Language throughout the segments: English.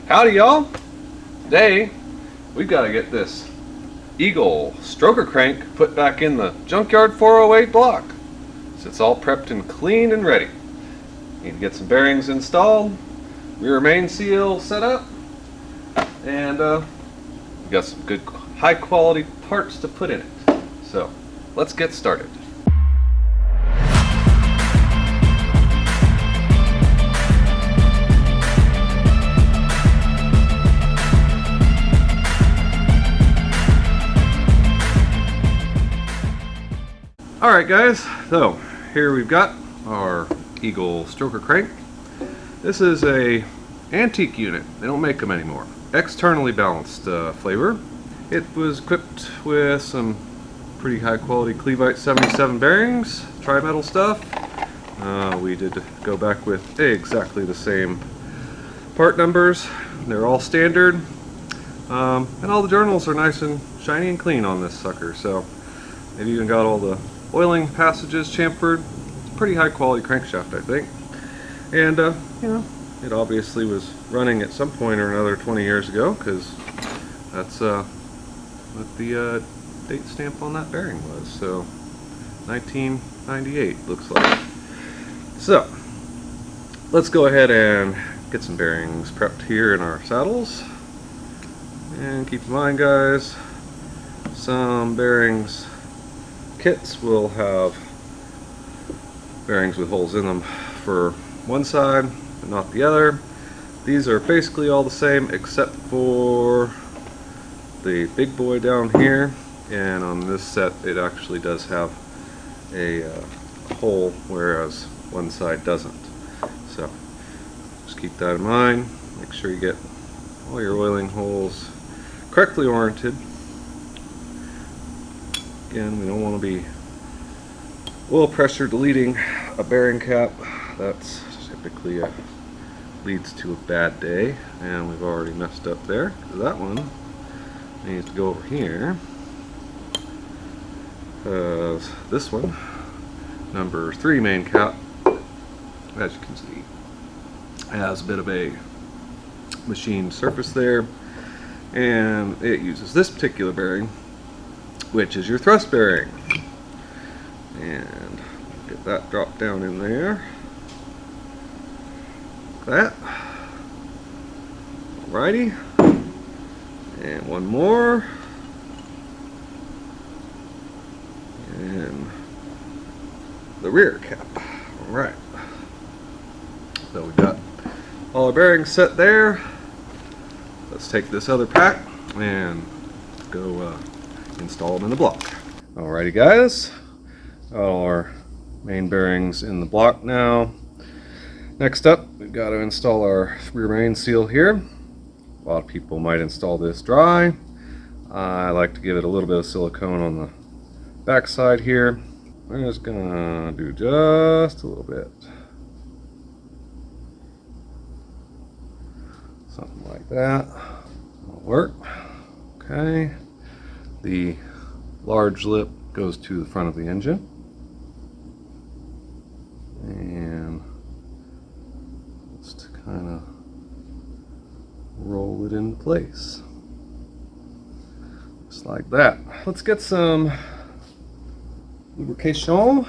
Howdy y'all! Today we've got to get this Eagle stroker crank put back in the Junkyard 408 block. So it's all prepped and clean and ready. Need to get some bearings installed, rear main seal set up, and we've got some good high quality parts to put in it. So let's get started. Alright guys, so here we've got our Eagle stroker crank. This is a antique unit. They don't make them anymore. Externally balanced flavor. It was equipped with some pretty high quality Clevite 77 bearings, tri-metal stuff. We did go back with exactly the same part numbers. They're all standard. And all the journals are nice and shiny and clean on this sucker. So they've even got all the oiling passages chamfered. It's a pretty high quality crankshaft, I think. And you know, it obviously was running at some point or another 20 years ago, because that's what the date stamp on that bearing was. So 1998 looks like. So let's go ahead and get some bearings prepped here in our saddles. And keep in mind guys, some bearings kits will have bearings with holes in them for one side but not the other. These are basically all the same except for the big boy down here, and on this set it actually does have a hole, whereas one side doesn't. So just keep that in mind. Make sure you get all your oiling holes correctly oriented. Again, we don't want to be oil pressure deleting a bearing cap. That's typically leads to a bad day, and we've already messed up there. That one needs to go over here, because this one, number 3 main cap, as you can see, has a bit of a machined surface there, and it uses this particular bearing, which is your thrust bearing. And get that dropped down in there. Like that. Alrighty. And one more. And the rear cap. Alright. So we've got all our bearings set there. Let's take this other pack and go install them in the block. Alrighty guys, got all our main bearings in the block now. Next up, we've got to install our rear main seal here. A lot of people might install this dry. I like to give it a little bit of silicone on the back side here. I'm just gonna do just a little bit. Something like that. That'll work. Okay. The large lip goes to the front of the engine, and just kind of roll it into place just like that. Let's get some lubrication,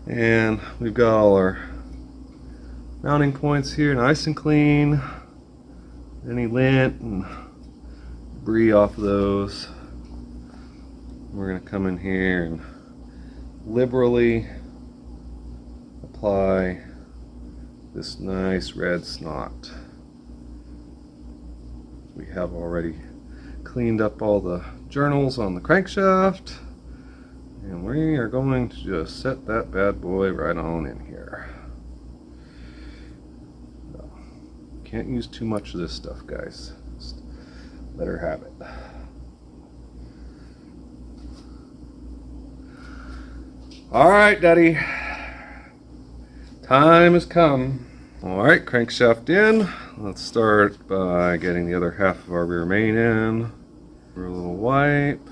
and we've got all our mounting points here nice and clean. Any lint and debris off of those. We're going to come in here and liberally apply this nice red snot. We have already cleaned up all the journals on the crankshaft, and we are going to just set that bad boy right on in here. So, can't use too much of this stuff guys. Just let her have it. Alright, Duddie. Time has come. Alright, crankshaft in. Let's start by getting the other half of our rear main in. For a little wipe.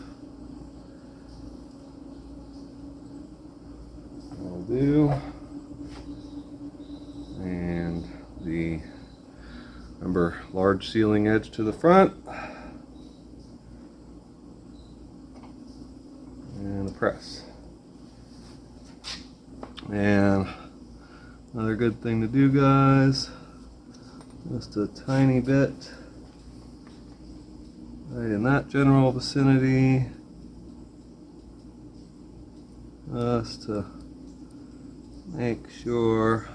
That'll do. And the Remember, large sealing edge to the front. And the press. And another good thing to do, guys, just a tiny bit right in that general vicinity, just to make sure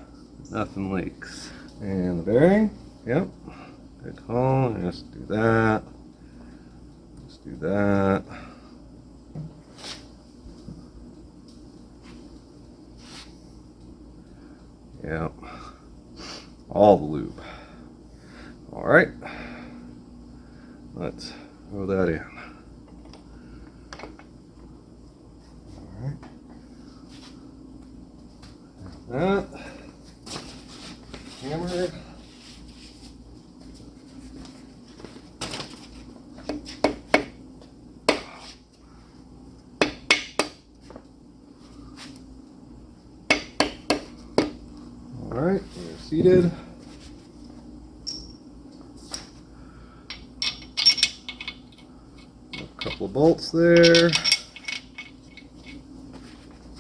nothing leaks. And the bearing, yep, good call. Just do that, just do that. Yep, all the lube. All right, let's throw that in. All right, that hammer. Alright, we're seated. A couple of bolts there.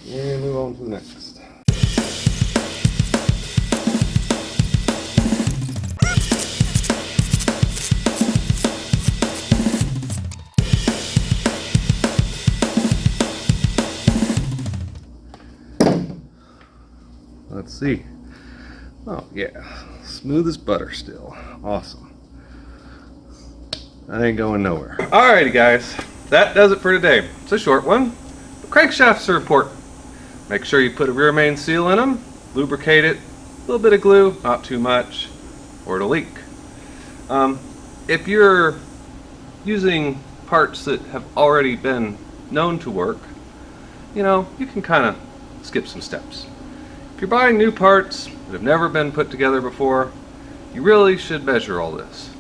And move on to the next. Let's see. Oh yeah, smooth as butter still. Awesome. That ain't going nowhere. Alrighty guys, that does it for today. It's a short one, but crankshafts are important. Make sure you put a rear main seal in them, lubricate it, a little bit of glue, not too much, or it'll leak. If you're using parts that have already been known to work, you know, you can kind of skip some steps. If you're buying new parts that have never been put together before, you really should measure all this.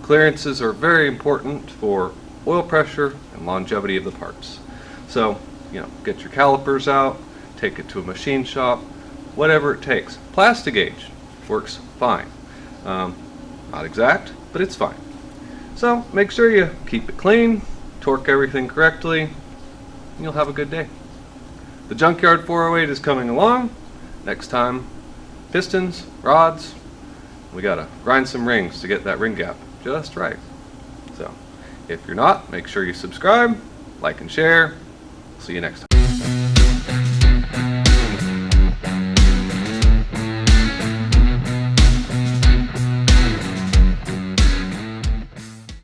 Clearances are very important for oil pressure and longevity of the parts. So, you know, get your calipers out, take it to a machine shop, whatever it takes. Plastic gauge works fine. Not exact, but it's fine. So make sure you keep it clean, torque everything correctly, and you'll have a good day. The Junkyard 408 is coming along. Next time, pistons, rods, we gotta grind some rings to get that ring gap just right. So, if you're not, make sure you subscribe, like and share. See you next time.